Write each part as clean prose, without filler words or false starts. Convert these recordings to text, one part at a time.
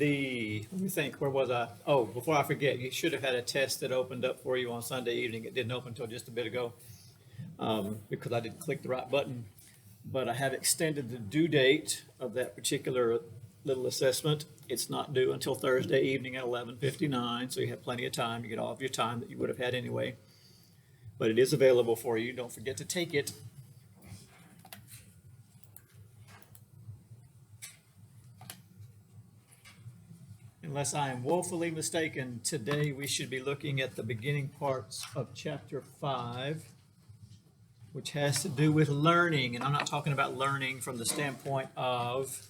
Let me think, where was I? Oh, before I forget, you should have had a test that opened up for you on Sunday evening. It didn't open until just a bit ago because I didn't click the right button. But I have extended the due date of that particular little assessment. It's not due until Thursday evening at 11:59, so you have plenty of time. You get all of your time that you would have had anyway. But it is available for you. Don't forget to take it. Unless I am woefully mistaken, today we should be looking at the beginning parts of chapter 5, which has to do with learning. And I'm not talking about learning from the standpoint of,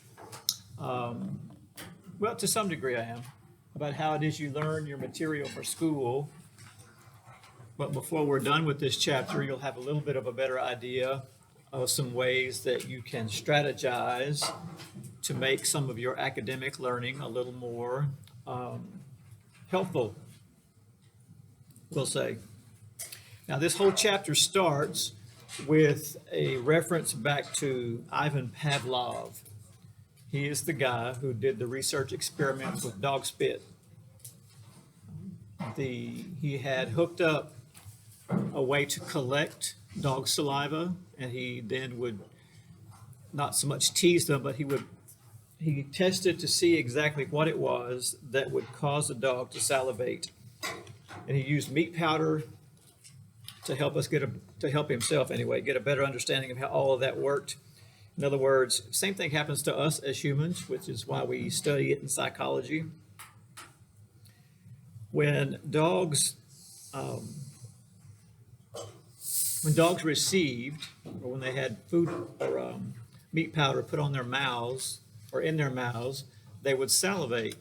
well, to some degree I am, about how it is you learn your material for school. But before we're done with this chapter, you'll have a little bit of a better idea of some ways that you can strategize to make some of your academic learning a little more helpful, we'll say. Now, this whole chapter starts with a reference back to Ivan Pavlov. He is the guy who did the research experiments with dog spit. He had hooked up a way to collect dog saliva, and he then would not so much tease them, but he tested to see exactly what it was that would cause the dog to salivate. And he used meat powder to help us to help himself anyway, get a better understanding of how all of that worked. In other words, same thing happens to us as humans, which is why we study it in psychology. When dogs received, or when they had food or meat powder put on their mouths or in their mouths, they would salivate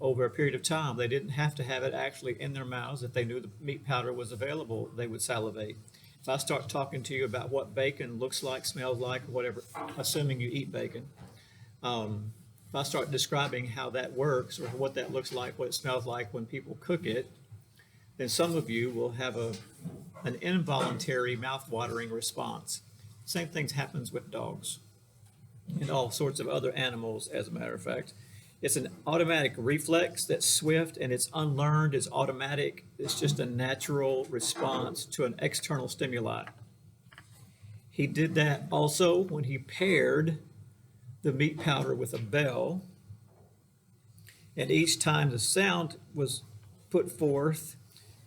over a period of time. They didn't have to have it actually in their mouths. If they knew the meat powder was available, they would salivate. If I start talking to you about what bacon looks like, smells like, or whatever, assuming you eat bacon, if I start describing how that works or what that looks like, what it smells like when people cook it, then some of you will have an involuntary mouth-watering response. Same thing happens with dogs and all sorts of other animals, as a matter of fact. It's an automatic reflex that's swift and it's unlearned, it's automatic. It's just a natural response to an external stimuli. He did that also when he paired the meat powder with a bell. And each time the sound was put forth,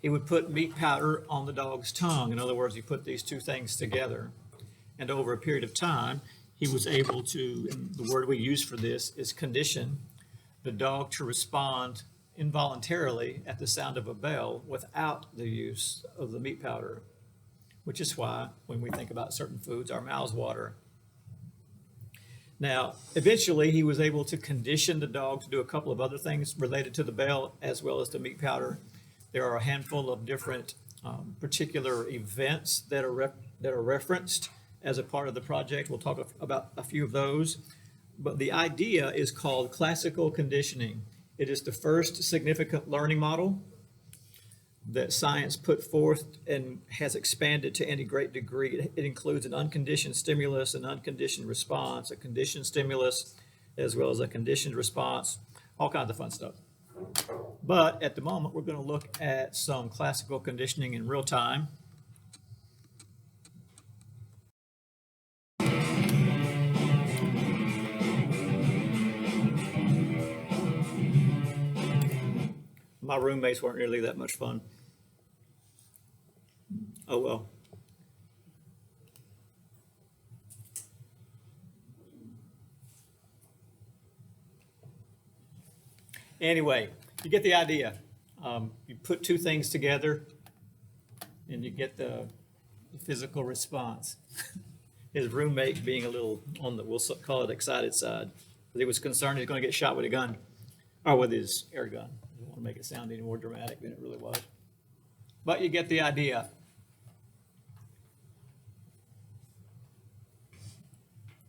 he would put meat powder on the dog's tongue. In other words, he put these two things together. And over a period of time, he was able to, and the word we use for this is condition, the dog to respond involuntarily at the sound of a bell without the use of the meat powder, which is why when we think about certain foods, our mouths water. Now, eventually he was able to condition the dog to do a couple of other things related to the bell as well as the meat powder. There are a handful of different particular events that are referenced as a part of the project. We'll talk about a few of those. But the idea is called classical conditioning. It is the first significant learning model that science put forth and has expanded to any great degree. It includes an unconditioned stimulus, an unconditioned response, a conditioned stimulus, as well as a conditioned response, all kinds of fun stuff. But at the moment, we're going to look at some classical conditioning in real time. My roommates weren't nearly that much fun. Oh well. Anyway, you get the idea. You put two things together and you get the physical response. His roommate being a little on the, we'll call it excited side. He was concerned he was going to get shot with a gun or with his air gun. I don't want to make it sound any more dramatic than it really was. But you get the idea.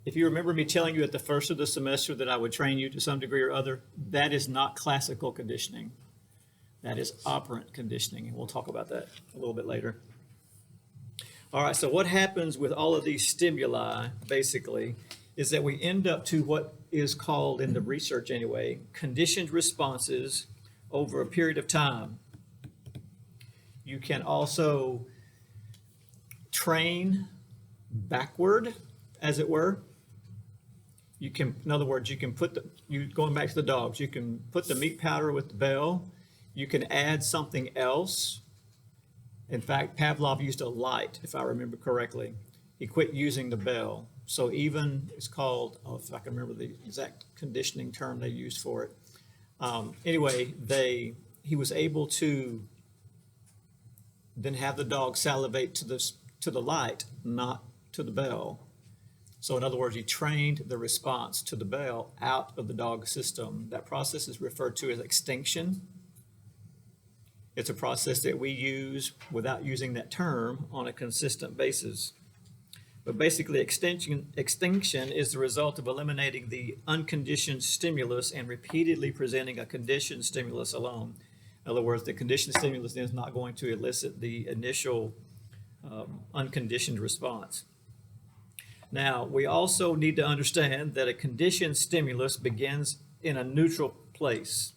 If you remember me telling you at the first of the semester that I would train you to some degree or other, that is not classical conditioning. That is operant conditioning, and we'll talk about that a little bit later. All right, so what happens with all of these stimuli, basically, is that we end up to what is called, in the research anyway, conditioned responses over a period of time. You can also train backward, as it were. You can, in other words, you can put going back to the dogs, you can put the meat powder with the bell. You can add something else. In fact, Pavlov used a light, if I remember correctly. He quit using the bell. So even, it's called, oh, if I can remember the exact conditioning term they used for it. Anyway, he was able to then have the dog salivate to the light, not to the bell. So in other words, he trained the response to the bell out of the dog system. That process is referred to as extinction. It's a process that we use without using that term on a consistent basis. But basically, extinction is the result of eliminating the unconditioned stimulus and repeatedly presenting a conditioned stimulus alone. In other words, the conditioned stimulus is not going to elicit the initial unconditioned response. Now, we also need to understand that a conditioned stimulus begins in a neutral place,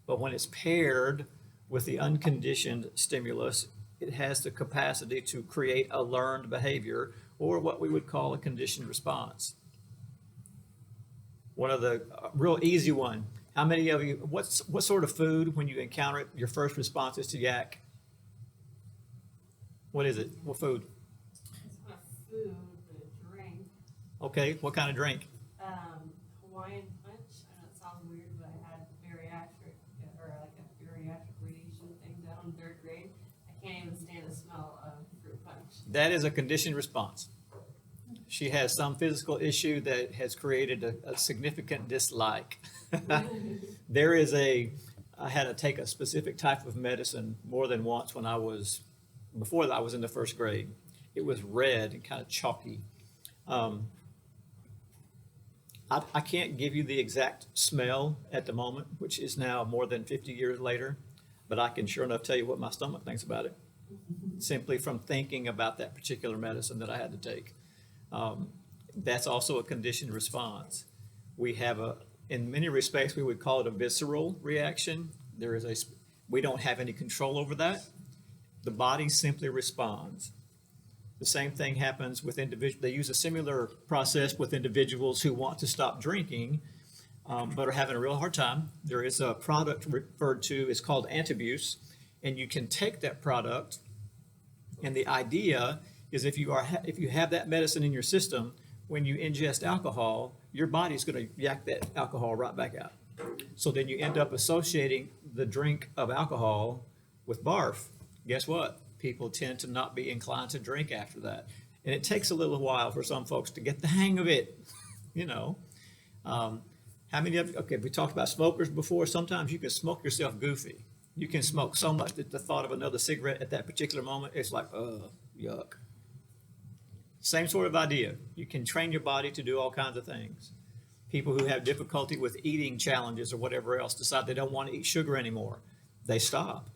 but when it's paired with the unconditioned stimulus, it has the capacity to create a learned behavior, or what we would call a conditioned response. One of the real easy one, how many of you, what sort of food, when you encounter it, your first response is to yak? What is it? What food? It's not food, but a drink. Okay, what kind of drink? Hawaiian punch. I know it sounds weird, but I had a bariatric radiation thing down in third grade. I can't even stand the smell of fruit punch. That is a conditioned response. She has some physical issue that has created a significant dislike. I had to take a specific type of medicine more than once before I was in the first grade. It was red and kind of chalky. I can't give you the exact smell at the moment, which is now more than 50 years later, but I can sure enough tell you what my stomach thinks about it, simply from thinking about that particular medicine that I had to take. That's also a conditioned response. We have in many respects, we would call it a visceral reaction. We don't have any control over that. The body simply responds. The same thing happens with individuals. They use a similar process with individuals who want to stop drinking, but are having a real hard time. There is a product referred to, it's called Antabuse, and you can take that product, and the idea is if you have that medicine in your system, when you ingest alcohol, your body's going to yak that alcohol right back out. So then you end up associating the drink of alcohol with barf. Guess what? People tend to not be inclined to drink after that. And it takes a little while for some folks to get the hang of it, you know. How many of you, okay, we talked about smokers before. Sometimes you can smoke yourself goofy. You can smoke so much that the thought of another cigarette at that particular moment, it's like, yuck. Same sort of idea. You can train your body to do all kinds of things. People who have difficulty with eating challenges or whatever else decide they don't want to eat sugar anymore. They stop.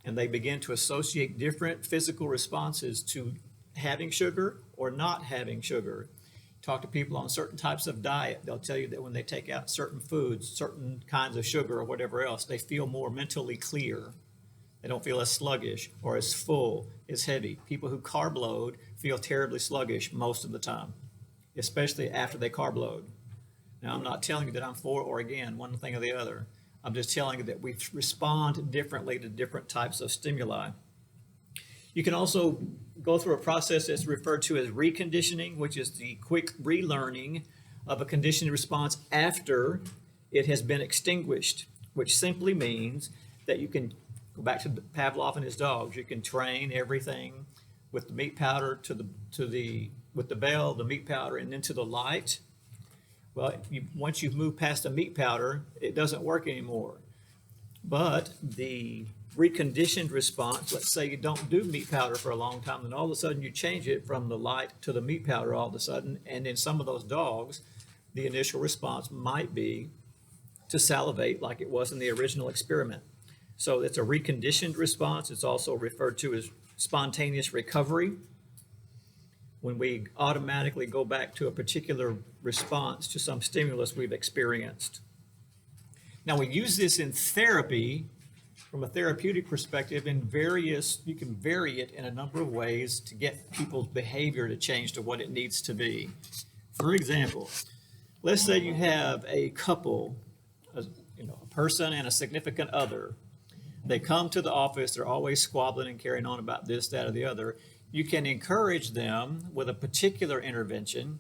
And they begin to associate different physical responses to having sugar or not having sugar. Talk to people on certain types of diet. They'll tell you that when they take out certain foods, certain kinds of sugar or whatever else, they feel more mentally clear. They don't feel as sluggish or as full, as heavy. People who carb load feel terribly sluggish most of the time, especially after they carb load. Now, I'm not telling you that I'm for or against one thing or the other. I'm just telling you that we respond differently to different types of stimuli. You can also go through a process that's referred to as reconditioning, which is the quick relearning of a conditioned response after it has been extinguished, which simply means that you can go back to Pavlov and his dogs. You can train everything with the meat powder with the bell, the meat powder, and then to the light. Well, once you've moved past the meat powder, it doesn't work anymore. But the reconditioned response, let's say you don't do meat powder for a long time, and all of a sudden you change it from the light to the meat powder all of a sudden, and in some of those dogs, the initial response might be to salivate like it was in the original experiment. So it's a reconditioned response. It's also referred to as spontaneous recovery. when we automatically go back to a particular response to some stimulus we've experienced. Now, we use this in therapy from a therapeutic perspective you can vary it in a number of ways to get people's behavior to change to what it needs to be. For example, let's say you have a couple, a person and a significant other. They come to the office, they're always squabbling and carrying on about this, that, or the other. You can encourage them with a particular intervention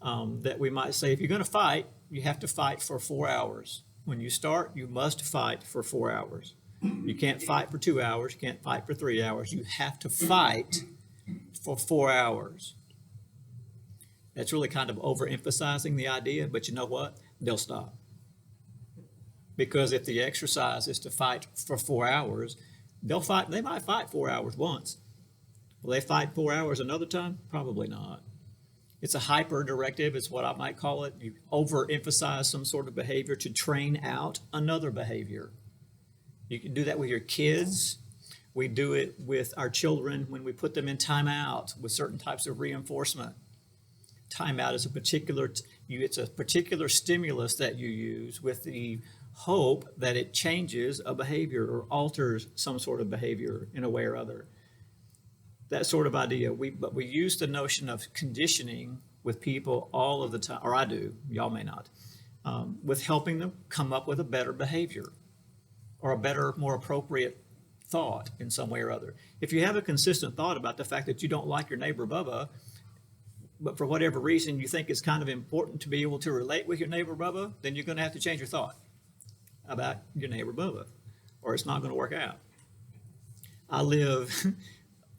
that we might say, if you're going to fight, you have to fight for 4 hours. When you start, you must fight for 4 hours. You can't fight for 2 hours. You can't fight for 3 hours. You have to fight for 4 hours. That's really kind of overemphasizing the idea, but you know what? They'll stop. Because if the exercise is to fight for 4 hours, they might fight 4 hours once. Will they fight 4 hours another time? Probably not. It's a hyper-directive, is what I might call it. You overemphasize some sort of behavior to train out another behavior. You can do that with your kids. We do it with our children when we put them in timeout with certain types of reinforcement. Timeout is it's a particular stimulus that you use with the hope that it changes a behavior or alters some sort of behavior in a way or other. That sort of idea. But we use the notion of conditioning with people all of the time, or I do, y'all may not, with helping them come up with a better behavior or a better, more appropriate thought in some way or other. If you have a consistent thought about the fact that you don't like your neighbor Bubba, but for whatever reason you think it's kind of important to be able to relate with your neighbor Bubba, then you're going to have to change your thought about your neighbor Bubba, or it's not going to work out. I live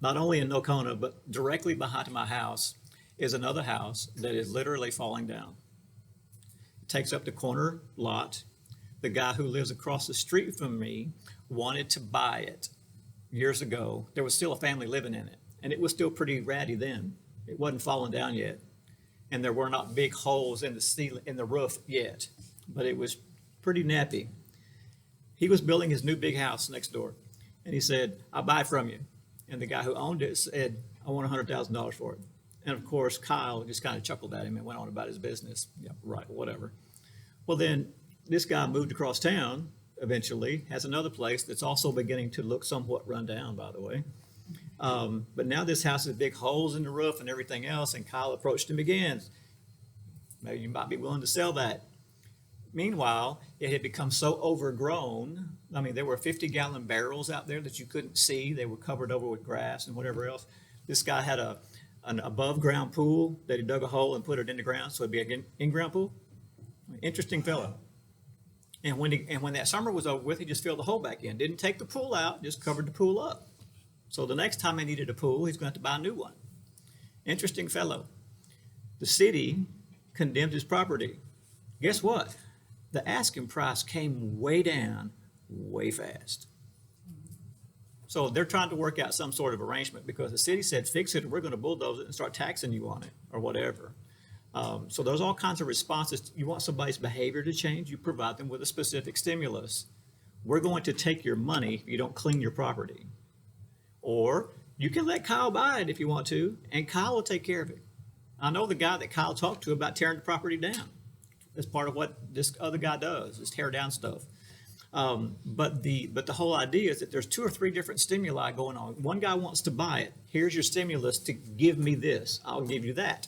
not only in Nocona, but directly behind my house is another house that is literally falling down. It takes up the corner lot. The guy who lives across the street from me wanted to buy it years ago. There was still a family living in it, and it was still pretty ratty then. It wasn't falling down yet, and there were not big holes in the ceiling, in the roof yet, but it was pretty nappy. He was building his new big house next door, and he said, "I'll buy it from you." And the guy who owned it said, "I want $100,000 for it." And of course, Kyle just kind of chuckled at him and went on about his business. Yeah, right, whatever. Well, then this guy moved across town eventually, has another place that's also beginning to look somewhat run down, by the way. But now this house has big holes in the roof and everything else, and Kyle approached him again. Maybe you might be willing to sell that. Meanwhile, it had become so overgrown. I mean, there were 50-gallon barrels out there that you couldn't see. They were covered over with grass and whatever else. This guy had an above-ground pool that he dug a hole and put it in the ground, so it'd be an in-ground pool. Interesting fellow. And when that summer was over with, he just filled the hole back in. Didn't take the pool out, just covered the pool up. So the next time he needed a pool, he's going to have to buy a new one. Interesting fellow. The city condemned his property. Guess what? The asking price came way down, way fast. So they're trying to work out some sort of arrangement because the city said, "Fix it, and we're going to bulldoze it and start taxing you on it," or whatever. So there's all kinds of responses. You want somebody's behavior to change, you provide them with a specific stimulus. We're going to take your money if you don't clean your property. Or you can let Kyle buy it if you want to, and Kyle will take care of it. I know the guy that Kyle talked to about tearing the property down. That's part of what this other guy does, is tear down stuff. But the whole idea is that there's 2 or 3 different stimuli going on. One guy wants to buy it. Here's your stimulus to give me this. I'll give you that.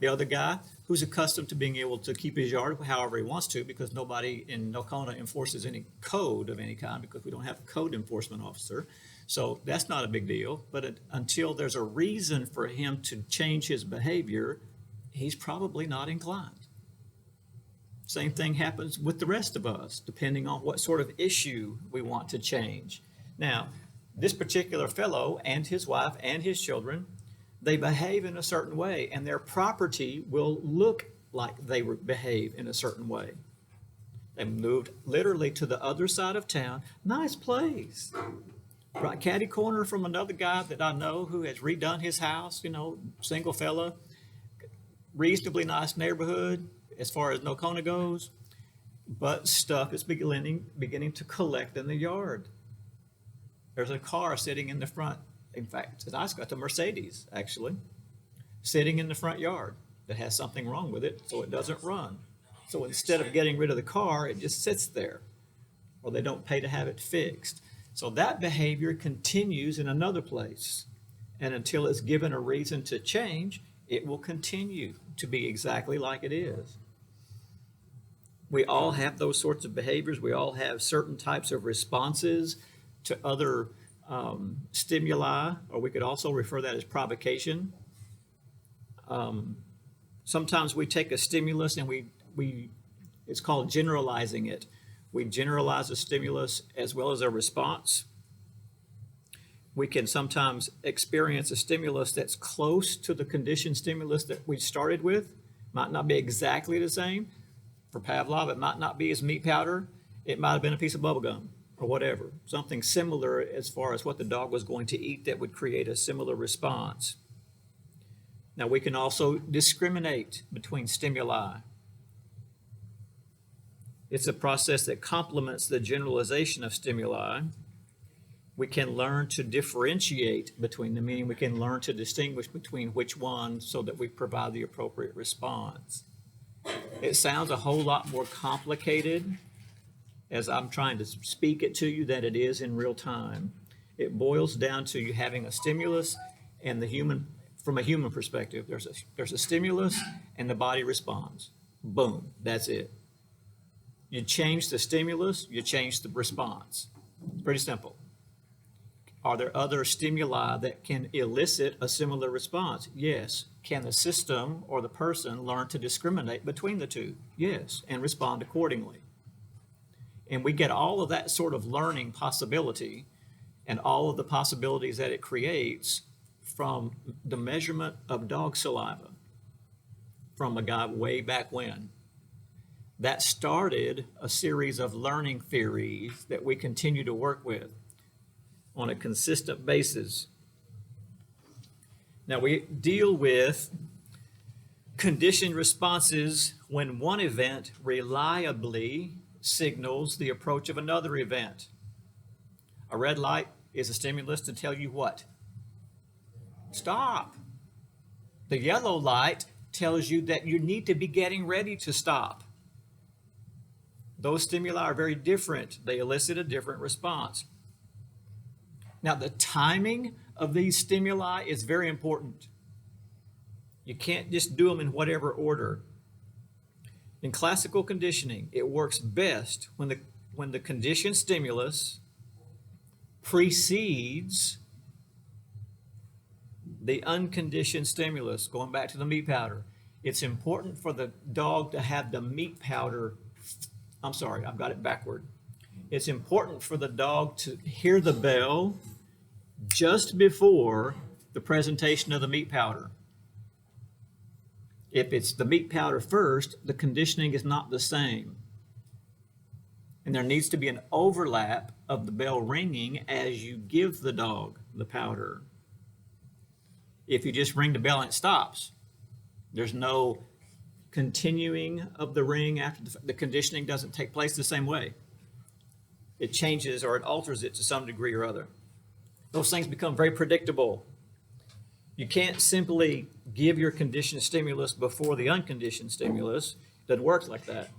The other guy, who's accustomed to being able to keep his yard however he wants to, because nobody in Nocona enforces any code of any kind, because we don't have a code enforcement officer. So that's not a big deal. But until there's a reason for him to change his behavior, he's probably not inclined. Same thing happens with the rest of us, depending on what sort of issue we want to change. Now, this particular fellow and his wife and his children, they behave in a certain way, and their property will look like they behave in a certain way. They moved literally to the other side of town. Nice place. Right catty corner from another guy that I know who has redone his house, single fella, reasonably nice neighborhood as far as Nocona goes, but stuff is beginning to collect in the yard. There's a car sitting in the front. In fact, it's a Mercedes, actually. sitting in the front yard that has something wrong with it, so it doesn't run. So instead of getting rid of the car, it just sits there, or they don't pay to have it fixed. So that behavior continues in another place. And until it's given a reason to change, it will continue to be exactly like it is. We all have those sorts of behaviors. We all have certain types of responses to other stimuli, or we could also refer that as provocation. Sometimes we take a stimulus and it's called generalizing it. We generalize a stimulus as well as a response. We can sometimes experience a stimulus that's close to the conditioned stimulus that we started with. Might not be exactly the same. For Pavlov, it might not be his meat powder. It might have been a piece of bubble gum or whatever. Something similar as far as what the dog was going to eat that would create a similar response. Now, we can also discriminate between stimuli. It's a process that complements the generalization of stimuli. We can learn to differentiate between them, meaning we can learn to distinguish between which one so that we provide the appropriate response. It sounds a whole lot more complicated as I'm trying to speak it to you than it is in real time. It boils down to you having a stimulus and from a human perspective, there's a stimulus and the body responds. Boom, that's it. You change the stimulus, you change the response. Pretty simple. Are there other stimuli that can elicit a similar response? Yes. Can the system or the person learn to discriminate between the two? Yes, and respond accordingly. And we get all of that sort of learning possibility and all of the possibilities that it creates from the measurement of dog saliva from a guy way back when. That started a series of learning theories that we continue to work with on a consistent basis. Now, we deal with conditioned responses when one event reliably signals the approach of another event. A red light is a stimulus to tell you what? Stop. The yellow light tells you that you need to be getting ready to stop. Those stimuli are very different. They elicit a different response. Now, the timing of these stimuli is very important. You can't just do them in whatever order. In classical conditioning, it works best when the conditioned stimulus precedes the unconditioned stimulus. Going back to the meat powder, it's important for the dog to have the meat powder. I'm sorry, I've got it backward. It's important for the dog to hear the bell just before the presentation of the meat powder. If it's the meat powder first, the conditioning is not the same. And there needs to be an overlap of the bell ringing as you give the dog the powder. If you just ring the bell and it stops, there's no continuing of the ring after the conditioning doesn't take place the same way. It changes or it alters it to some degree or other. Those things become very predictable. You can't simply give your conditioned stimulus before the unconditioned stimulus. It doesn't work like that.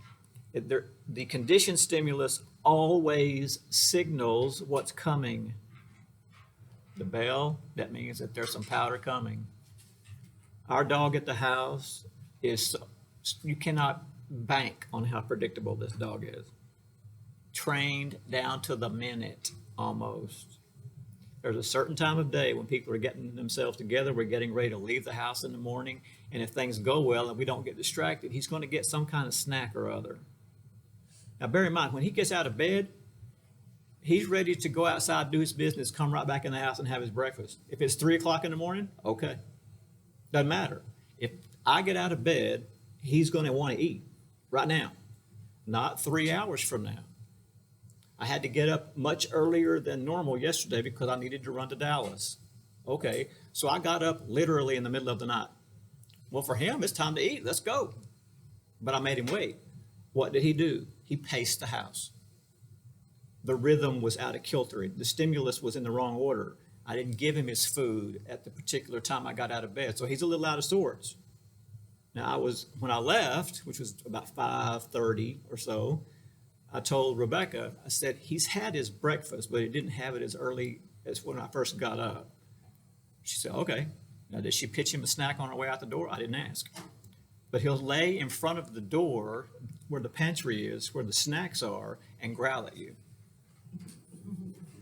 The conditioned stimulus always signals what's coming. The bell, that means that there's some powder coming. Our dog at the house you cannot bank on how predictable this dog is. Trained down to the minute almost. There's a certain time of day when people are getting themselves together, we're getting ready to leave the house in the morning, and if things go well and we don't get distracted, he's going to get some kind of snack or other. Now bear in mind, when he gets out of bed, he's ready to go outside, do his business, come right back in the house and have his breakfast. If it's 3 o'clock in the morning, okay. Doesn't matter. If I get out of bed, he's going to want to eat right now, not 3 hours from now. I had to get up much earlier than normal yesterday because I needed to run to Dallas. Okay, so I got up literally in the middle of the night. Well, for him, it's time to eat. Let's go. But I made him wait. What did he do? He paced the house. The rhythm was out of kilter. The stimulus was in the wrong order. I didn't give him his food at the particular time I got out of bed. So he's a little out of sorts. Now when I left, which was about 5:30 or so, I told Rebecca, I said, he's had his breakfast, but he didn't have it as early as when I first got up. She said, okay. Now, did she pitch him a snack on her way out the door? I didn't ask. But he'll lay in front of the door where the pantry is, where the snacks are, and growl at you.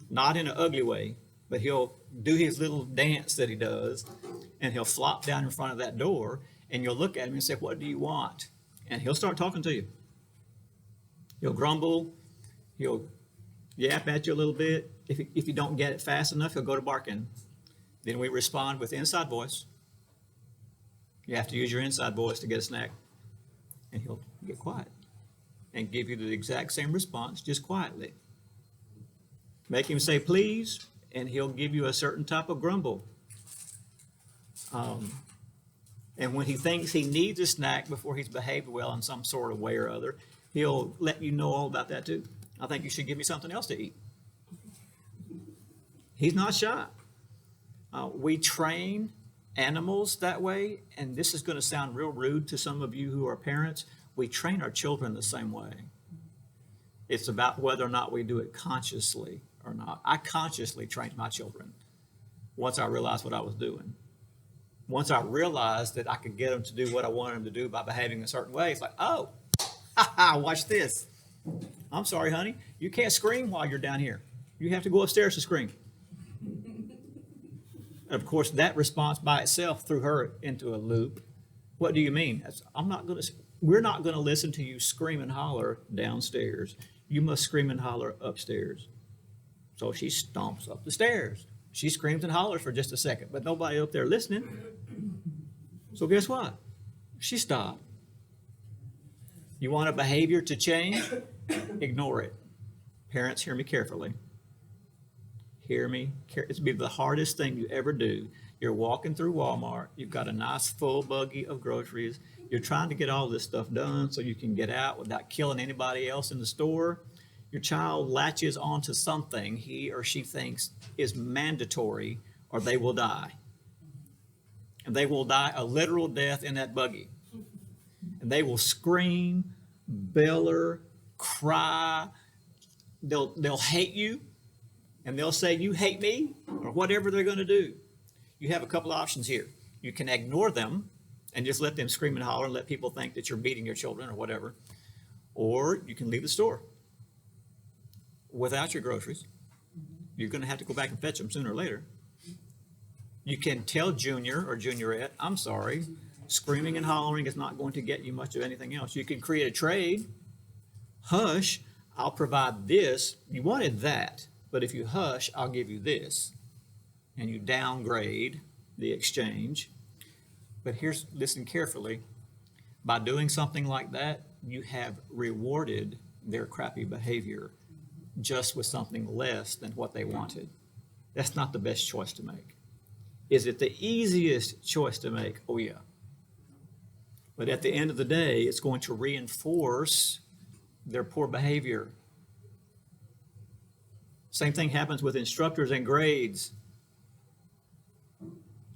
Not in an ugly way, but he'll do his little dance that he does, and he'll flop down in front of that door, and you'll look at him and say, what do you want? And he'll start talking to you. He'll grumble. He'll yap at you a little bit. If you don't get it fast enough, he'll go to barking. Then we respond with inside voice. You have to use your inside voice to get a snack. And he'll get quiet and give you the exact same response, just quietly. Make him say please, and he'll give you a certain type of grumble. And when he thinks he needs a snack before he's behaved well in some sort of way or other, he'll let you know all about that too. I think you should give me something else to eat. He's not shy. We train animals that way, and this is going to sound real rude to some of you who are parents. We train our children the same way. It's about whether or not we do it consciously or not. I consciously trained my children once I realized what I was doing. Once I realized that I could get them to do what I wanted them to do by behaving a certain way, it's like, oh, watch this. I'm sorry, honey. You can't scream while you're down here. You have to go upstairs to scream. Of course, that response by itself threw her into a loop. What do you mean? We're not going to listen to you scream and holler downstairs. You must scream and holler upstairs. So she stomps up the stairs. She screams and hollers for just a second, but nobody up there listening. So guess what? She stopped. You want a behavior to change? Ignore it. Parents, hear me carefully. Hear me. It's be the hardest thing you ever do. You're walking through Walmart. You've got a nice full buggy of groceries. You're trying to get all this stuff done so you can get out without killing anybody else in the store. Your child latches onto something he or she thinks is mandatory, or they will die. And they will die a literal death in that buggy. And they will scream, beller, cry. They'll hate you. And they'll say, you hate me, or whatever they're going to do. You have a couple of options here. You can ignore them and just let them scream and holler and let people think that you're beating your children or whatever. Or you can leave the store without your groceries. You're going to have to go back and fetch them sooner or later. You can tell Junior or Juniorette, I'm sorry, screaming and hollering is not going to get you much of anything else. You can create a trade. Hush, I'll provide this. You wanted that. But if you hush, I'll give you this. And you downgrade the exchange. But listen carefully. By doing something like that, you have rewarded their crappy behavior just with something less than what they wanted. That's not the best choice to make. Is it the easiest choice to make? Oh, yeah. But at the end of the day, it's going to reinforce their poor behavior. Same thing happens with instructors and grades.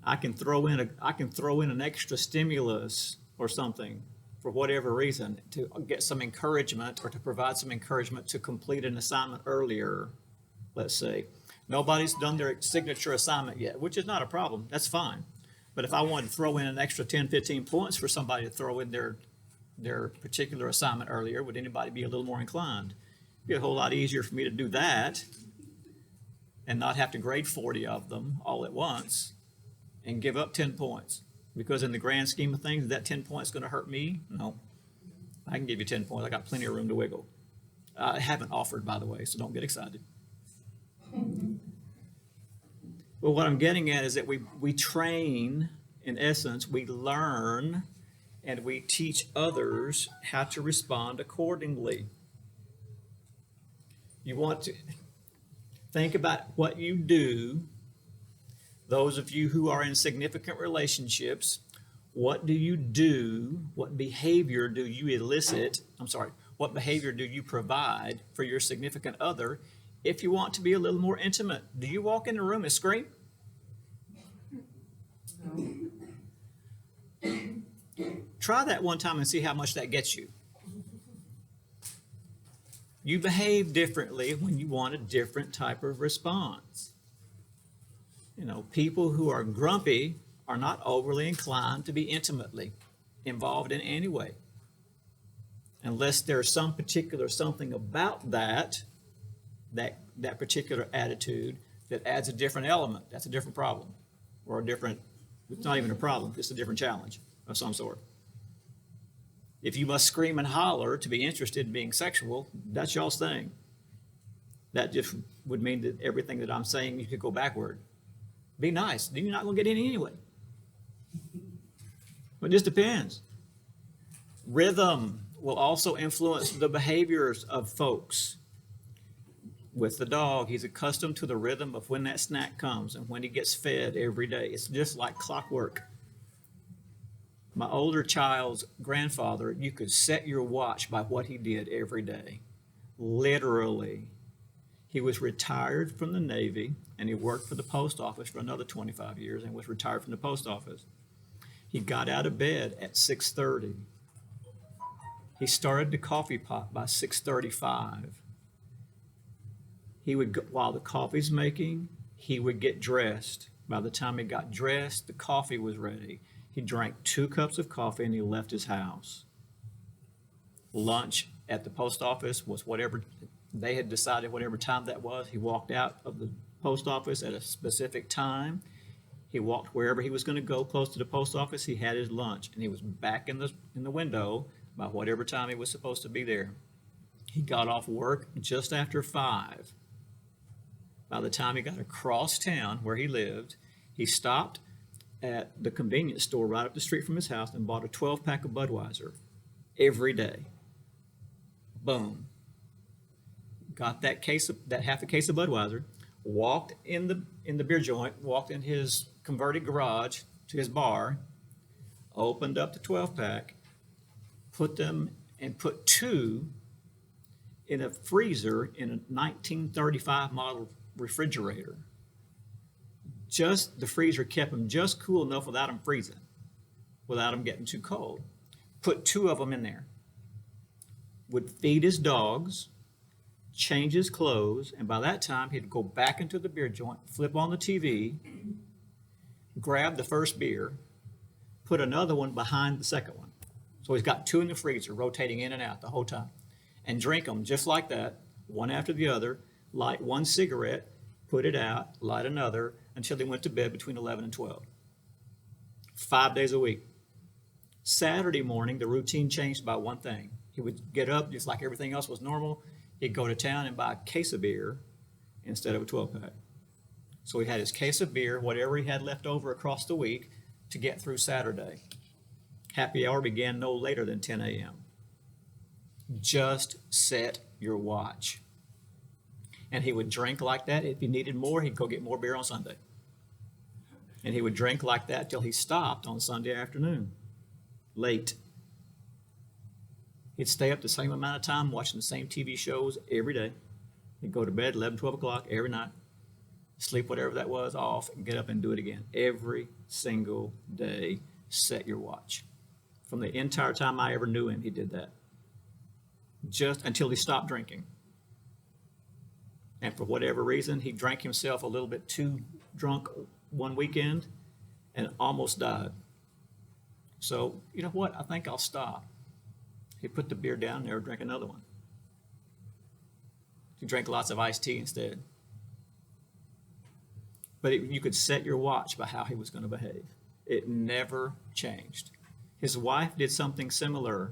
I can throw in an extra stimulus or something for whatever reason to get some encouragement or to provide some encouragement to complete an assignment earlier, let's say. Nobody's done their signature assignment yet, which is not a problem. That's fine. But if I wanted to throw in an extra 10, 15 points for somebody to throw in their particular assignment earlier, would anybody be a little more inclined? It'd be a whole lot easier for me to do that and not have to grade 40 of them all at once and give up 10 points. Because in the grand scheme of things, is that 10 points going to hurt me? No. I can give you 10 points. I got plenty of room to wiggle. I haven't offered, by the way, so don't get excited. But what I'm getting at is that we train, in essence, we learn, and we teach others how to respond accordingly. You want to think about what you do. Those of you who are in significant relationships, what do you do? What behavior do you elicit? What behavior do you provide for your significant other if you want to be a little more intimate? Do you walk in the room and scream? Try that one time and see how much that gets you. You behave differently when you want a different type of response. You know, people who are grumpy are not overly inclined to be intimately involved in any way. Unless there's some particular something about that particular attitude that adds a different element. That's a different problem. Or a different, it's not even a problem, it's a different challenge of some sort. If you must scream and holler to be interested in being sexual, that's y'all's thing. That just would mean that everything that I'm saying, you could go backward. Be nice. Then you're not going to get any anyway. But it just depends. Rhythm will also influence the behaviors of folks. With the dog, he's accustomed to the rhythm of when that snack comes and when he gets fed every day. It's just like clockwork. My older child's grandfather, you could set your watch by what he did every day. Literally. He was retired from the Navy and he worked for the post office for another 25 years and was retired from the post office. He got out of bed at 6:30. He started the coffee pot by 6:35. He would go, while the coffee's making, he would get dressed. By the time he got dressed, the coffee was ready. He drank 2 cups of coffee and he left his house. Lunch at the post office was whatever they had decided, whatever time that was. He walked out of the post office at a specific time. He walked wherever he was going to go close to the post office. He had his lunch and he was back in the window by whatever time he was supposed to be there. He got off work just after 5. By the time he got across town where he lived, he stopped at the convenience store right up the street from his house and bought a 12-pack of Budweiser every day. Boom. Got that half a case of Budweiser, walked in the beer joint, walked in his converted garage to his bar, opened up the 12-pack, put 2 in a freezer in a 1935 model refrigerator. Just the freezer kept them just cool enough without them freezing, without them getting too cold. Put 2 of them in there. Would feed his dogs, change his clothes, and by that time he'd go back into the beer joint, flip on the TV, grab the first beer, put another one behind the second one. So he's got 2 in the freezer, rotating in and out the whole time, and drink them just like that, one after the other, light one cigarette, put it out, light another, until he went to bed between 11 and 12. 5 days a week. Saturday morning, the routine changed by one thing. He would get up just like everything else was normal. He'd go to town and buy a case of beer instead of a 12-pack. So he had his case of beer, whatever he had left over across the week, to get through Saturday. Happy hour began no later than 10 a.m. Just set your watch. And he would drink like that. If he needed more, he'd go get more beer on Sunday. And he would drink like that till he stopped on Sunday afternoon, late. He'd stay up the same amount of time watching the same TV shows every day. He'd go to bed 11, 12 o'clock every night, sleep whatever that was off, and get up and do it again. Every single day, set your watch. From the entire time I ever knew him, he did that. Just until he stopped drinking. And for whatever reason, he drank himself a little bit too drunk one weekend and almost died. So, you know what? I think I'll stop. He put the beer down there and drank another one. He drank lots of iced tea instead. But you could set your watch by how he was going to behave. It never changed. His wife did something similar.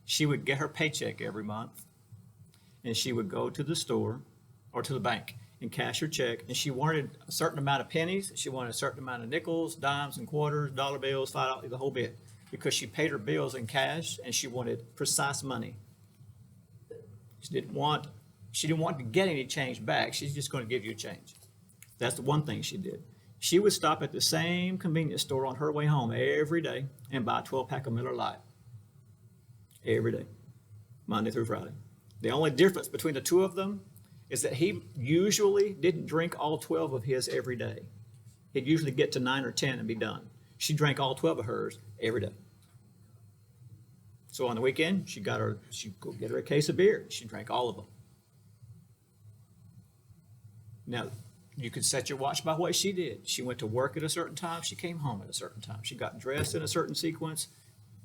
She would get her paycheck every month, and she would go to the store or to the bank and cash her check, and she wanted a certain amount of pennies, she wanted a certain amount of nickels, dimes and quarters, dollar bills, $5, the whole bit, because she paid her bills in cash and she wanted precise money. She didn't want to get any change back. She's just going to give you a change. That's the one thing she did. She would stop at the same convenience store on her way home every day and buy a 12-pack of Miller Lite. Every day, Monday through Friday. The only difference between the two of them is that he usually didn't drink all 12 of his every day. It'd usually get to 9 or 10 and be done. She drank all 12 of hers every day. So on the weekend, she'd go get her a case of beer. She drank all of them. Now, you could set your watch by what she did. She went to work at a certain time. She came home at a certain time. She got dressed in a certain sequence.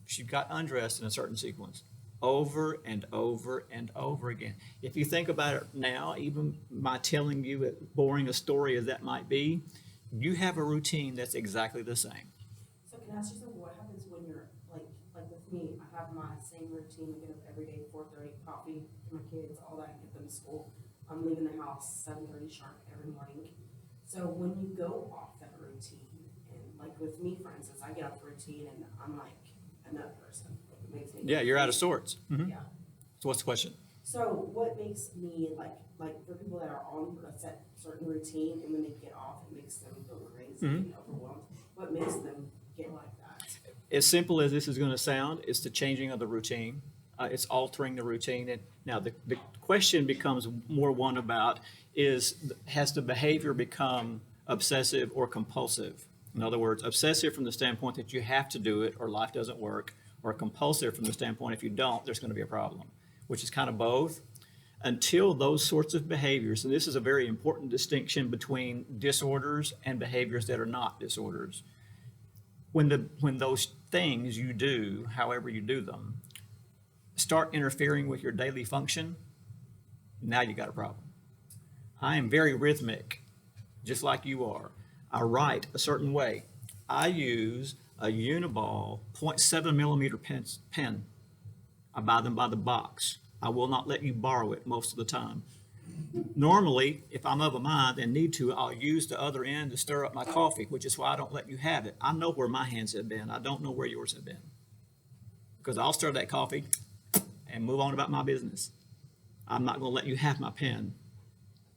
She got undressed in a certain sequence. Over and over and over again. If you think about it now, even my telling you, boring a story as that might be, you have a routine that's exactly the same. So can I ask you something? What happens when you're like with me? I have my same routine. I get up every day, 4:30, coffee for my kids, all that, get them to school. I'm leaving the house 7:30 sharp every morning. So when you go off that routine, and like with me, for instance, I get off the routine and I'm like another person. Like it makes me Yeah, you're out of sorts. Mm-hmm. Yeah. So what's the question? So what makes me like for people that are on a certain routine and when they get off, it makes them go crazy and overwhelmed. What makes them get like that? As simple as this is going to sound, it's the changing of the routine. It's altering the routine. And now the question becomes more one about has the behavior become obsessive or compulsive? In other words, obsessive from the standpoint that you have to do it or life doesn't work, or compulsive from the standpoint if you don't, there's going to be a problem, which is kind of both. Until those sorts of behaviors, and this is a very important distinction between disorders and behaviors that are not disorders. When those things you do, however you do them, start interfering with your daily function, now you got a problem. I am very rhythmic, just like you are. I write a certain way. I use a Uniball 0.7 millimeter pen. I buy them by the box. I will not let you borrow it most of the time. Normally, if I'm of a mind and need to, I'll use the other end to stir up my coffee, which is why I don't let you have it. I know where my hands have been. I don't know where yours have been. Because I'll stir that coffee and move on about my business. I'm not going to let you have my pen.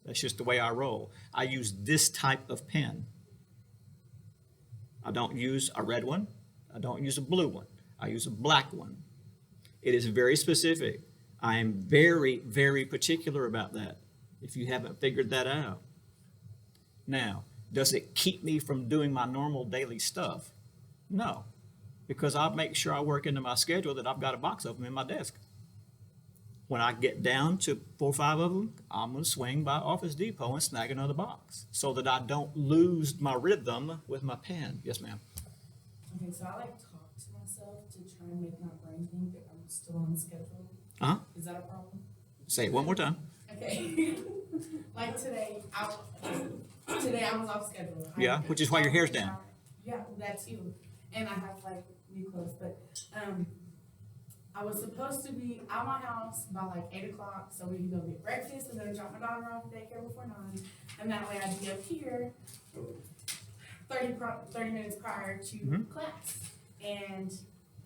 That's just the way I roll. I use this type of pen. I don't use a red one. I don't use a blue one. I use a black one. It is very specific. I am very, very particular about that, if you haven't figured that out. Now, does it keep me from doing my normal daily stuff? No, because I make sure I work into my schedule that I've got a box of them in my desk. When I get down to 4 or 5 of them, I'm going to swing by Office Depot and snag another box so that I don't lose my rhythm with my pen. Yes, ma'am. Okay, so I like talk to myself to try and make my brain think that I'm still on schedule. Uh-huh. Is that a problem? Say it one more time. Okay. Like today I was off schedule. Yeah, which is why your hair's down. Yeah, that too. And I have like new clothes, but I was supposed to be out my house by like 8 o'clock so we can go get breakfast and then drop my daughter off at daycare before 9. And that way I'd be up here 30 minutes prior to class. And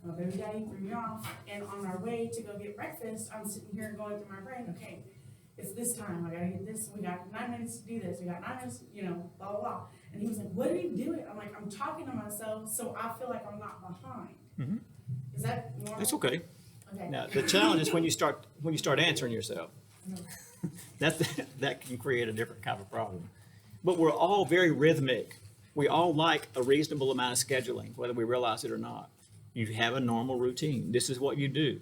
my baby daddy threw me off. And on our way to go get breakfast, I'm sitting here going through my brain, okay, it's this time, I gotta get this, we got 9 minutes to do this, we got 9 minutes, blah, blah, blah. And he was like, what are you doing? I'm like, I'm talking to myself so I feel like I'm not behind. Mm-hmm. Is that normal? That's okay. Okay. Now, the challenge is when you start answering yourself. That can create a different kind of problem. But we're all very rhythmic. We all like a reasonable amount of scheduling, whether we realize it or not. You have a normal routine. This is what you do.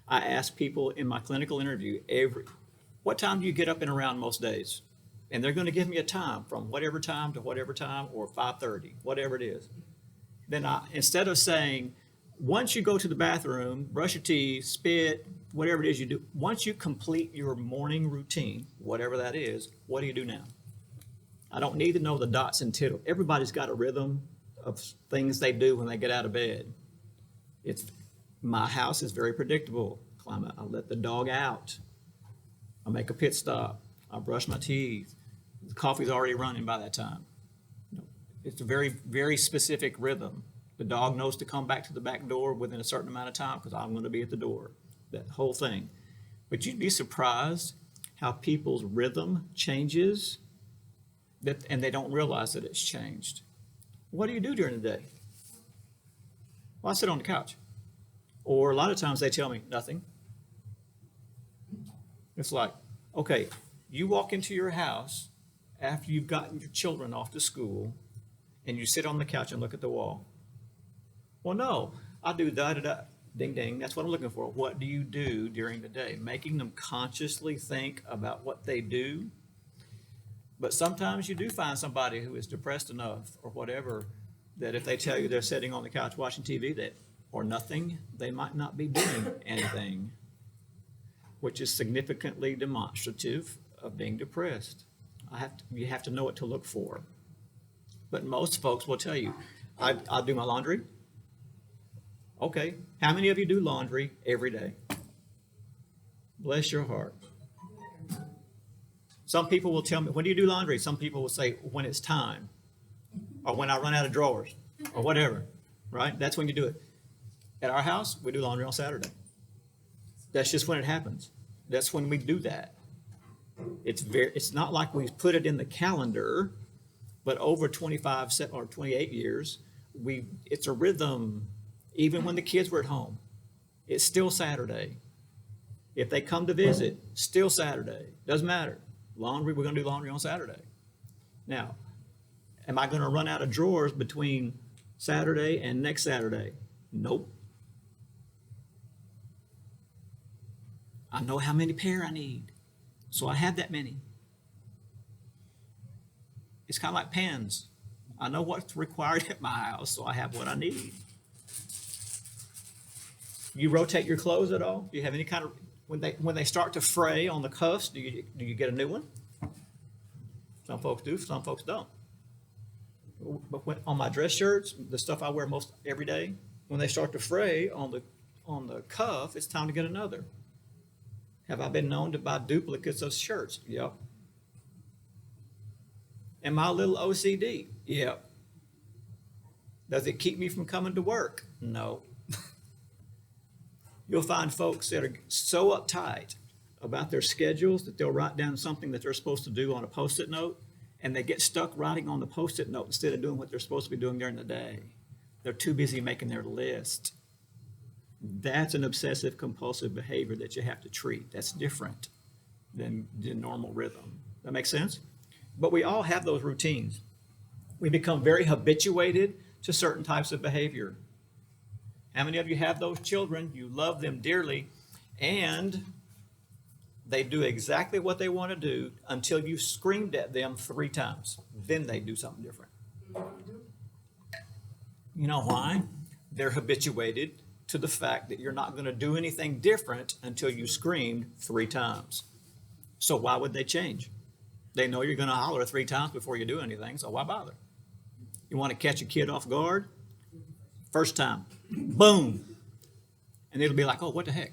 I ask people in my clinical interview what time do you get up and around most days? And they're going to give me a time from whatever time to whatever time, or 5:30, whatever it is. Then instead of saying, once you go to the bathroom, brush your teeth, spit, whatever it is you do, once you complete your morning routine, whatever that is, what do you do now? I don't need to know the dots and tittles. Everybody's got a rhythm of things they do when they get out of bed. My house is very predictable. I let the dog out. I make a pit stop. I brush my teeth. The coffee's already running by that time. It's a very, very specific rhythm. The dog knows to come back to the back door within a certain amount of time because I'm going to be at the door. That whole thing. But you'd be surprised how people's rhythm changes and they don't realize that it's changed. What do you do during the day? Well, I sit on the couch. Or a lot of times they tell me nothing. It's like, okay, you walk into your house after you've gotten your children off to school and you sit on the couch and look at the wall. Well, no, I do da-da-da, ding, ding. That's what I'm looking for. What do you do during the day? Making them consciously think about what they do. But sometimes you do find somebody who is depressed enough or whatever that if they tell you they're sitting on the couch watching TV or nothing, they might not be doing anything, which is significantly demonstrative of being depressed. You have to know what to look for. But most folks will tell you, I do my laundry. Okay, how many of you do laundry every day? Bless your heart. Some people will tell me, when do you do laundry? Some people will say, when it's time, or when I run out of drawers, or whatever, right? That's when you do it. At our house, we do laundry on Saturday. That's just when it happens. That's when we do that. It's not like we put it in the calendar, but over 25 or 28 years, it's a rhythm. Even when the kids were at home, it's still Saturday. If they come to visit, still Saturday. Doesn't matter. Laundry, we're going to do laundry on Saturday. Now, am I going to run out of drawers between Saturday and next Saturday? Nope. I know how many pair I need, so I have that many. It's kind of like pens. I know what's required at my house, so I have what I need. You rotate your clothes at all? Do you have any kind of, when they start to fray on the cuffs, do you get a new one? Some folks do, some folks don't. But on my dress shirts, the stuff I wear most every day, when they start to fray on the cuff, it's time to get another. Have I been known to buy duplicates of shirts? Yep. Am I a little OCD? Yep. Does it keep me from coming to work? No. You'll find folks that are so uptight about their schedules that they'll write down something that they're supposed to do on a Post-it note, and they get stuck writing on the Post-it note instead of doing what they're supposed to be doing during the day. They're too busy making their list. That's an obsessive compulsive behavior that you have to treat. That's different than the normal rhythm. That makes sense? But we all have those routines. We become very habituated to certain types of behavior. How many of you have those children? You love them dearly, and they do exactly what they want to do until you've screamed at them 3 times. Then they do something different. You know why? They're habituated to the fact that you're not going to do anything different until you screamed 3 times. So why would they change? They know you're going to holler 3 times before you do anything, so why bother? You want to catch a kid off guard? First time, boom. And it'll be like, oh, what the heck?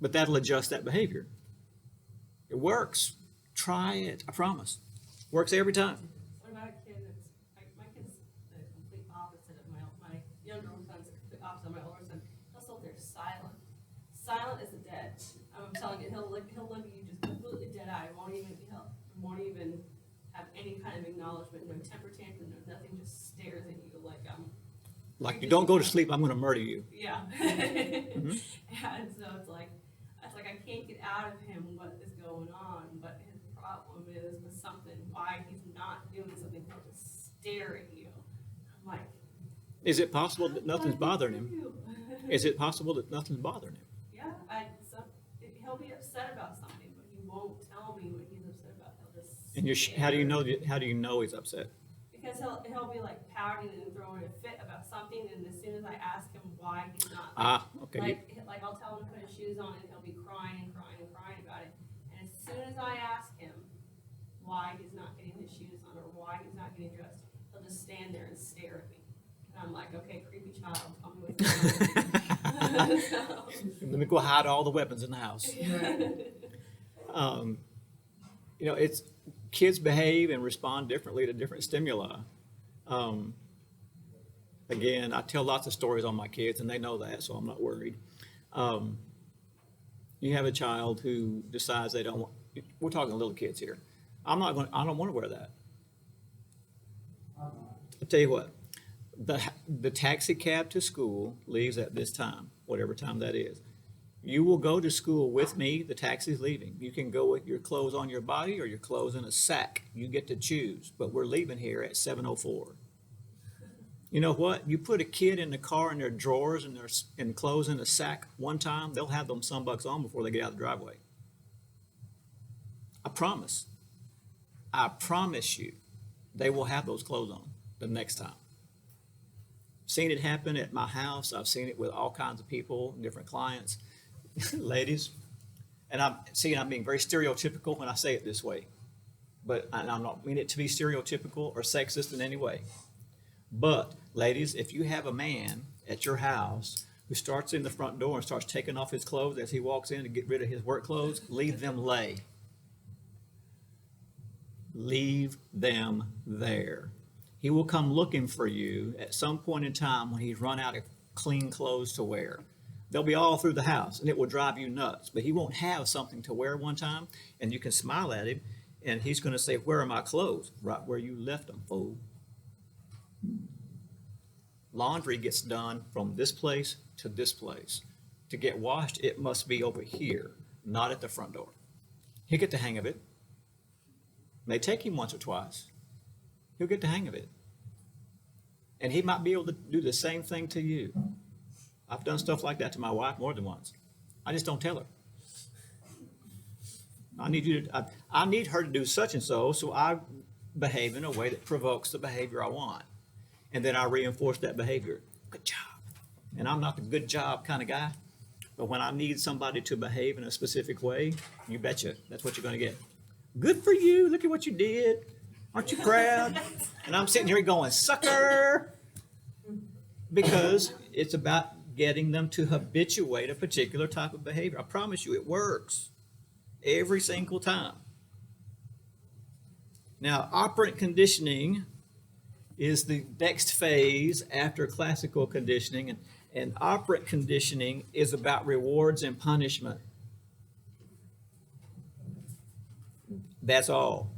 But that'll adjust that behavior. It works. Try it, I promise. Works every time. What about a kid that's, my kid's the complete opposite of my younger son's the complete opposite of my older son. He'll sit there silent. Silent as a dead. I'm telling you, he'll look at you just completely dead eye. Won't even have any kind of acknowledgement, no temper tantrum, no nothing, just stares at you like you don't go to sleep, I'm going to murder you. Yeah. Mm-hmm. And so it's like I can't get out of him what is going on, but his problem is with something, why he's not doing something, he'll just stare at you. I'm like, is it possible that nothing's bothering him? Is it possible that nothing's bothering him? Yeah, he'll be upset about something, but he won't tell me what he's upset about. He'll just And how do you know he's upset? because he'll be like pouting and throwing a fit about something, and as soon as I ask him why he's not, Okay. like I'll tell him to put his shoes on, and he'll be crying about it. And as soon as I ask him why he's not getting his shoes on or why he's not getting dressed, he'll just stand there and stare at me. And I'm like, okay, creepy child, tell me what's going on. So, Let me go hide all the weapons in the house. It's kids behave and respond differently to different stimuli. Again, I tell lots of stories on my kids, and they know that, so I'm not worried. You have a child who decides they don't want, we're talking little kids here. I don't want to wear that. I'll tell you what, the taxi cab to school leaves at this time, whatever time that is. You will go to school with me, the taxi's leaving. You can go with your clothes on your body or your clothes in a sack. You get to choose, but we're leaving here at 7:04. You know what? You put a kid in the car in their drawers and their clothes in a sack one time, they'll have them sunbucks on before they get out of the driveway. I promise. I promise you, they will have those clothes on the next time. Seen it happen at my house. I've seen it with all kinds of people, different clients, ladies. And I'm being very stereotypical when I say it this way, but I'm not meaning it to be stereotypical or sexist in any way. But ladies, if you have a man at your house who starts in the front door and starts taking off his clothes as he walks in to get rid of his work clothes, leave them lay. Leave them there. He will come looking for you at some point in time when he's run out of clean clothes to wear. They'll be all through the house and it will drive you nuts, but he won't have something to wear one time, and you can smile at him and he's going to say, "Where are my clothes?" "Right where you left them, fool." Laundry gets done from this place to this place. To get washed, it must be over here, not at the front door. He'll get the hang of it. May take him once or twice. He'll get the hang of it. And he might be able to do the same thing to you. I've done stuff like that to my wife more than once. I just don't tell her. I need her to do such and so I behave in a way that provokes the behavior I want. And then I reinforce that behavior. Good job. And I'm not the good job kind of guy, but when I need somebody to behave in a specific way, you betcha, that's what you're going to get. Good for you. Look at what you did. Aren't you proud? And I'm sitting here going, sucker, because it's about getting them to habituate a particular type of behavior. I promise you, it works every single time. Now, operant conditioning is the next phase after classical conditioning, and operant conditioning is about rewards and punishment. That's all.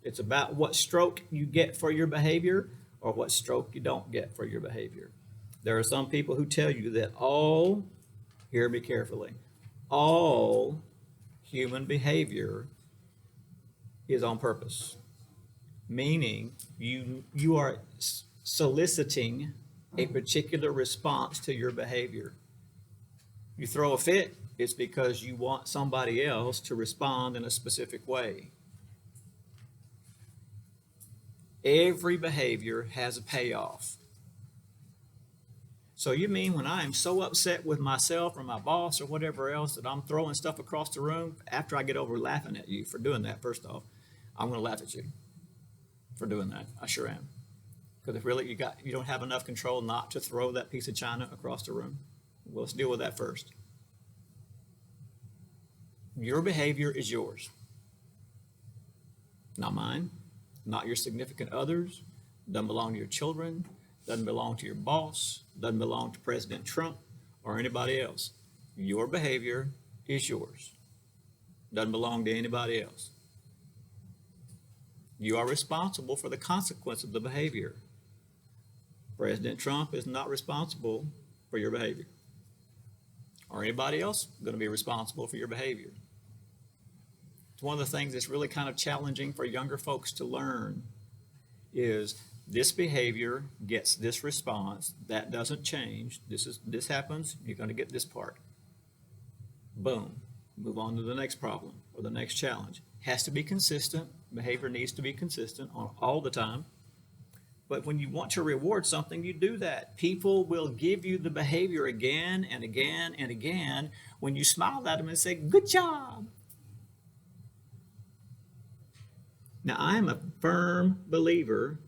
It's about what stroke you get for your behavior or what stroke you don't get for your behavior. There are some people who tell you that hear me carefully, all human behavior is on purpose. Meaning you are soliciting a particular response to your behavior. You throw a fit, it's because you want somebody else to respond in a specific way. Every behavior has a payoff. So you mean when I am so upset with myself or my boss or whatever else that I'm throwing stuff across the room, after I get over laughing at you for doing that, first off, I'm going to laugh at you for doing that. I sure am. Because if really you don't have enough control not to throw that piece of china across the room, well, let's deal with that first. Your behavior is yours, not mine, not your significant others, doesn't belong to your children, doesn't belong to your boss, doesn't belong to President Trump or anybody else. Your behavior is yours, doesn't belong to anybody else. You are responsible for the consequence of the behavior. President Trump is not responsible for your behavior, or anybody else going to be responsible for your behavior. It's one of the things that's really kind of challenging for younger folks to learn is this behavior gets this response, that doesn't change. This happens, you're going to get this part. Boom. Move on to the next problem or the next challenge. Has to be consistent. Behavior needs to be consistent all the time. But when you want to reward something, you do that. People will give you the behavior again and again and again when you smile at them and say, "Good job." Now, I am a firm believer,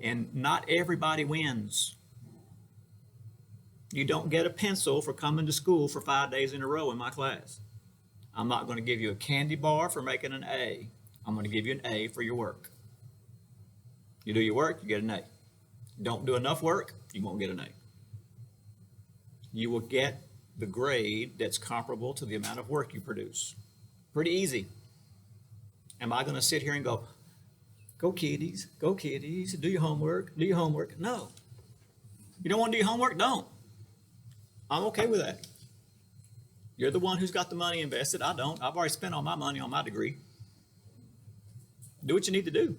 and not everybody wins. You don't get a pencil for coming to school for 5 days in a row in my class. I'm not going to give you a candy bar for making an A. I'm going to give you an A for your work. You do your work, you get an A. Don't do enough work, you won't get an A. You will get the grade that's comparable to the amount of work you produce. Pretty easy. Am I going to sit here and go kiddies, do your homework, do your homework? No. You don't want to do your homework? Don't. I'm okay with that. You're the one who's got the money invested. I don't. I've already spent all my money on my degree. Do what you need to do.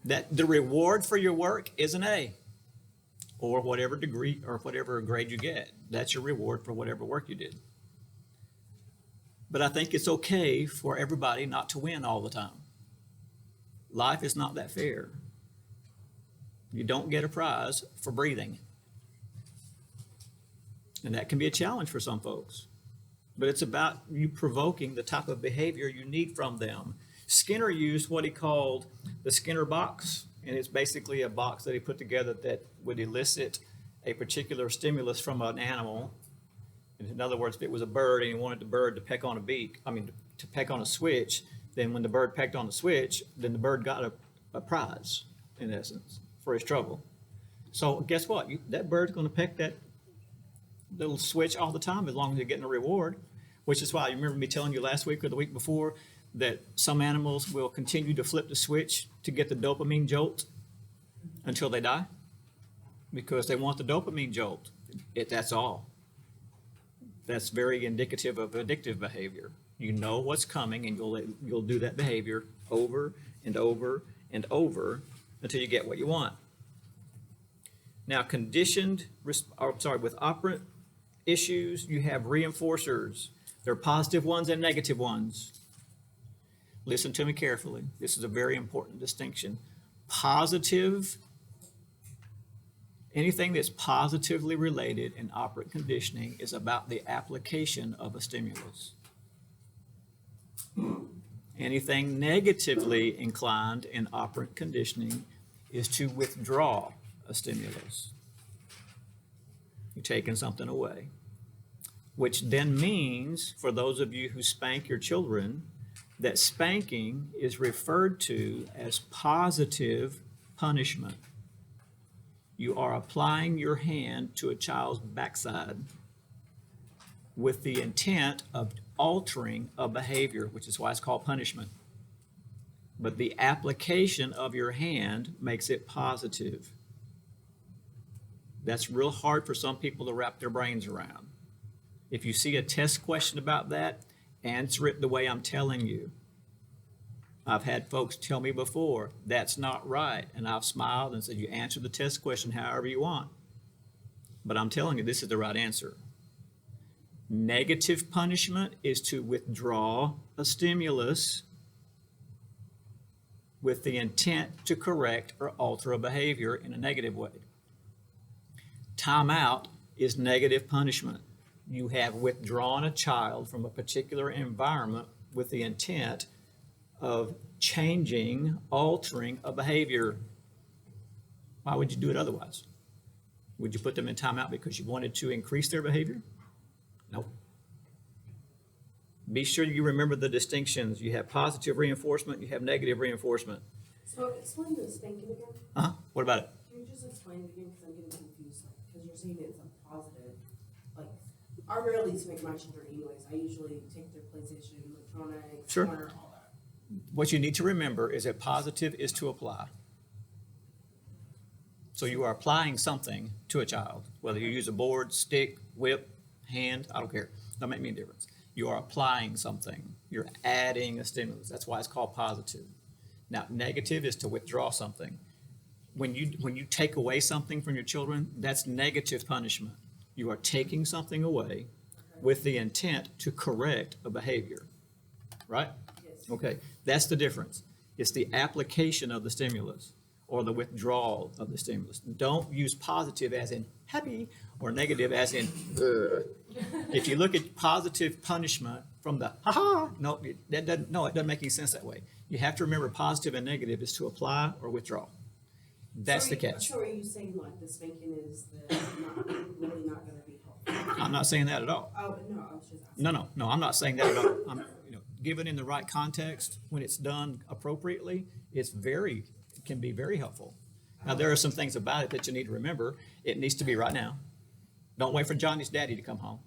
That the reward for your work is an A, or whatever degree or whatever grade you get. That's your reward for whatever work you did. But I think it's okay for everybody not to win all the time. Life is not that fair. You don't get a prize for breathing. And that can be a challenge for some folks. But it's about you provoking the type of behavior you need from them. Skinner used what he called the Skinner box, and it's basically a box that he put together that would elicit a particular stimulus from an animal. In other words, if it was a bird and you wanted the bird to peck on to peck on a switch, then when the bird pecked on the switch, then the bird got a prize, in essence, for his trouble. So guess what? That bird's going to peck that little switch all the time as long as you're getting a reward, which is why you remember me telling you last week or the week before that some animals will continue to flip the switch to get the dopamine jolt until they die because they want the dopamine jolt. That's all. That's very indicative of addictive behavior. You know what's coming and you'll do that behavior over and over and over until you get what you want. Now, with operant issues, you have reinforcers. There are positive ones and negative ones. Listen to me carefully. This is a very important distinction. Anything that's positively related in operant conditioning is about the application of a stimulus. Anything negatively inclined in operant conditioning is to withdraw a stimulus. You're taking something away, which then means, for those of you who spank your children, that spanking is referred to as positive punishment. You are applying your hand to a child's backside with the intent of altering a behavior, which is why it's called punishment. But the application of your hand makes it positive. That's real hard for some people to wrap their brains around. If you see a test question about that, answer it the way I'm telling you. I've had folks tell me before, that's not right. And I've smiled and said, you answer the test question however you want. But I'm telling you, this is the right answer. Negative punishment is to withdraw a stimulus with the intent to correct or alter a behavior in a negative way. Timeout is negative punishment. You have withdrawn a child from a particular environment with the intent of changing, altering a behavior. Why would you do it otherwise? Would you put them in timeout because you wanted to increase their behavior? No. Be sure you remember the distinctions. You have positive reinforcement, you have negative reinforcement. So explain the spanking again. What about it? Can you just explain it again, because I'm getting confused, because you're saying it's a positive, like, I rarely spank my children anyways. I usually take their PlayStation, electronics, Sure. corner, all that. What you need to remember is that positive is to apply. So you are applying something to a child, whether you use a board, stick, whip, hand, I don't care. Doesn't make me a difference. You are applying something. You're adding a stimulus. That's why it's called positive. Now, negative is to withdraw something. When you take away something from your children, that's negative punishment. You are taking something away with the intent to correct a behavior, right? Yes. Okay, that's the difference. It's the application of the stimulus or the withdrawal of the stimulus. Don't use positive as in happy or negative as in If you look at positive punishment from the no, it doesn't make any sense that way. You have to remember positive and negative is to apply or withdraw. That's the catch. So are you saying like the spanking is really not going to be helpful? I'm not saying that at all. Oh, no, I was just asking. No, I'm not saying that at all. Given in the right context, when it's done appropriately, it can be very helpful. Now, there are some things about it that you need to remember. It needs to be right now. Don't wait for Johnny's daddy to come home,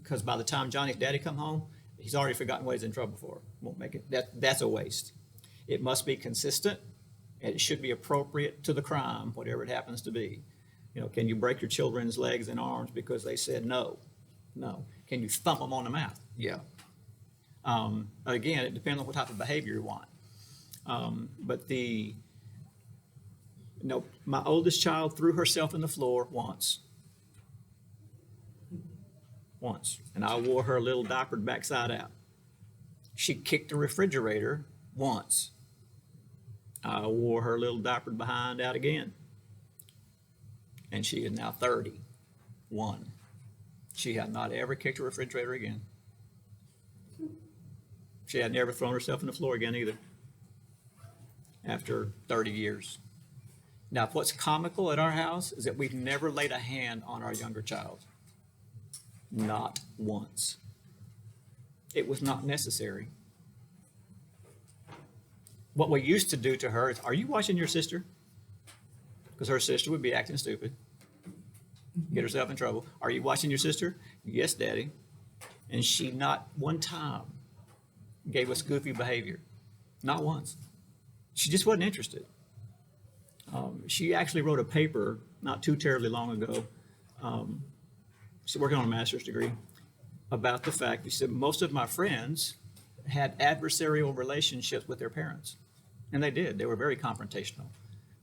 because by the time Johnny's daddy come home, he's already forgotten what he's in trouble for. Won't make it. That's a waste. It must be consistent, and it should be appropriate to the crime, whatever it happens to be. Can you break your children's legs and arms because they said no? No. Can you thump them on the mouth? Yeah. Again, it depends on what type of behavior you want. But my oldest child threw herself in the floor once. And I wore her little diapered backside out. She kicked the refrigerator once. I wore her little diapered behind out again. And she is now 31. She had not ever kicked a refrigerator again. She had never thrown herself on the floor again either. After 30 years. Now, what's comical at our house is that we've never laid a hand on our younger child. Not once. It was not necessary. What we used to do to her is, are you watching your sister? Because her sister would be acting stupid. Get herself in trouble. Are you watching your sister? Yes, Daddy. And she not one time gave us goofy behavior. Not once. She just wasn't interested. She actually wrote a paper not too terribly long ago. She's working on a master's degree about the fact, she said, most of my friends had adversarial relationships with their parents. And they did. They were very confrontational.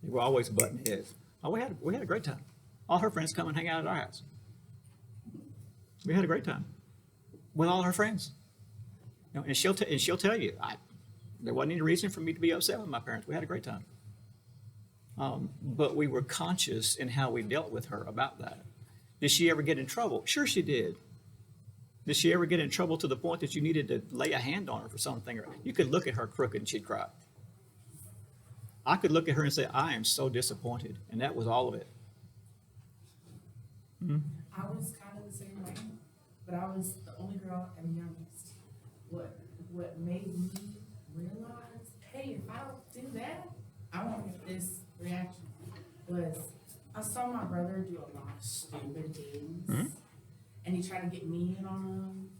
They were always butting heads. Oh, we had a great time. All her friends come and hang out at our house. We had a great time with all her friends. And she'll tell you, there wasn't any reason for me to be upset with my parents. We had a great time. But we were conscious in how we dealt with her about that. Did she ever get in trouble? Sure she did. Did she ever get in trouble to the point that you needed to lay a hand on her for something? You could look at her crooked and she'd cry. I could look at her and say, I am so disappointed. And that was all of it. Mm-hmm. I was kind of the same way, but I was the only girl and the youngest. What made me realize, hey, if I don't do that, I won't get this reaction, was I saw my brother do a lot of stupid things, Mm-hmm. and he tried to get me in on them,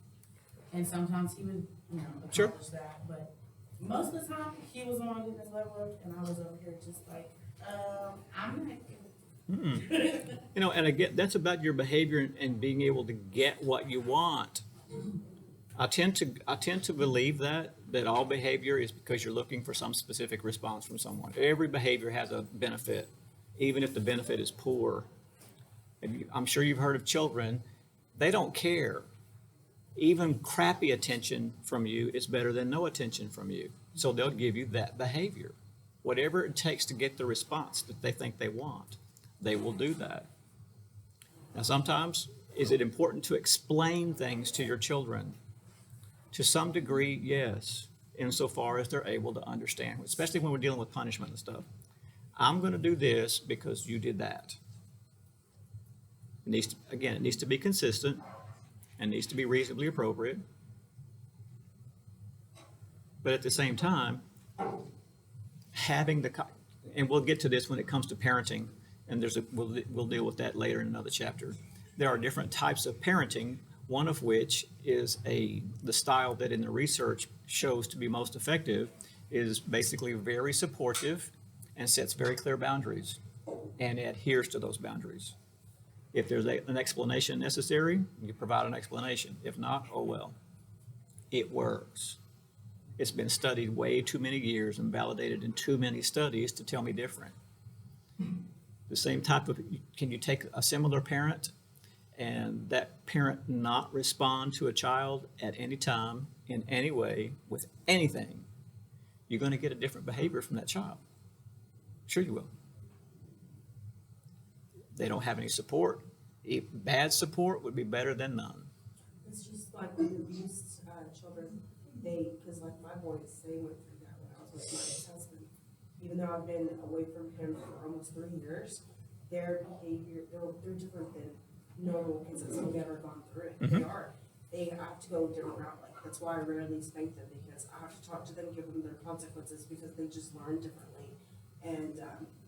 and sometimes he would, accomplish Sure. that, but most of the time, he was the one getting his level up, and I was over here just like, I'm not Mm-mm. And again, that's about your behavior and being able to get what you want. I tend to believe that all behavior is because you're looking for some specific response from someone. Every behavior has a benefit, even if the benefit is poor. I'm sure you've heard of children, they don't care. Even crappy attention from you is better than no attention from you. So they'll give you that behavior. Whatever it takes to get the response that they think they want, they will do that. Now, sometimes, is it important to explain things to your children? To some degree, yes, insofar as they're able to understand, especially when we're dealing with punishment and stuff. I'm going to do this because you did that. It needs to be consistent and needs to be reasonably appropriate. But at the same time, and we'll get to this when it comes to parenting, and we'll deal with that later in another chapter. There are different types of parenting, one of which is the style that in the research shows to be most effective is basically very supportive and sets very clear boundaries and adheres to those boundaries. If there's an explanation necessary, you provide an explanation. If not, oh well. It works. It's been studied way too many years and validated in too many studies to tell me different. The same type of, can you take a similar parent and that parent not respond to a child at any time, in any way, with anything? You're going to get a different behavior from that child. Sure you will. They don't have any support. Bad support would be better than none. It's just like with abused children, because like my boys, they went through that when I was with my ex-husband. Even though I've been away from him for almost 3 years, their behavior, they're different than normal kids that have never gone through it. Mm-hmm. They have to go a different route. Like, that's why I rarely spank them, because I have to talk to them, give them their consequences, because they just learn differently. And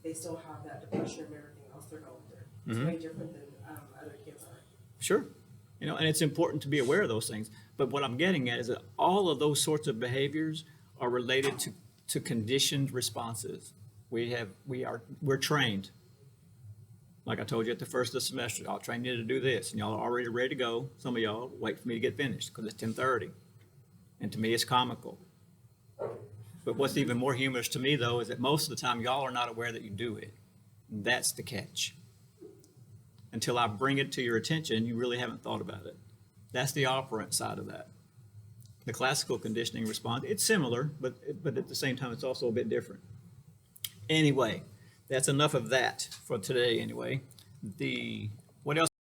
they still have that depression and everything else they're going through. It's Mm-hmm. way different than other kids are. Sure. And it's important to be aware of those things. But what I'm getting at is that all of those sorts of behaviors are related to conditioned responses. We're trained. Like I told you at the first of the semester, I'll train you to do this, and y'all are already ready to go. Some of y'all wait for me to get finished because it's 10:30. And to me, it's comical. But what's even more humorous to me, though, is that most of the time y'all are not aware that you do it. That's the catch. Until I bring it to your attention, you really haven't thought about it. That's the operant side of that. The classical conditioning response, it's similar, but at the same time, it's also a bit different. Anyway, that's enough of that for today anyway. What else?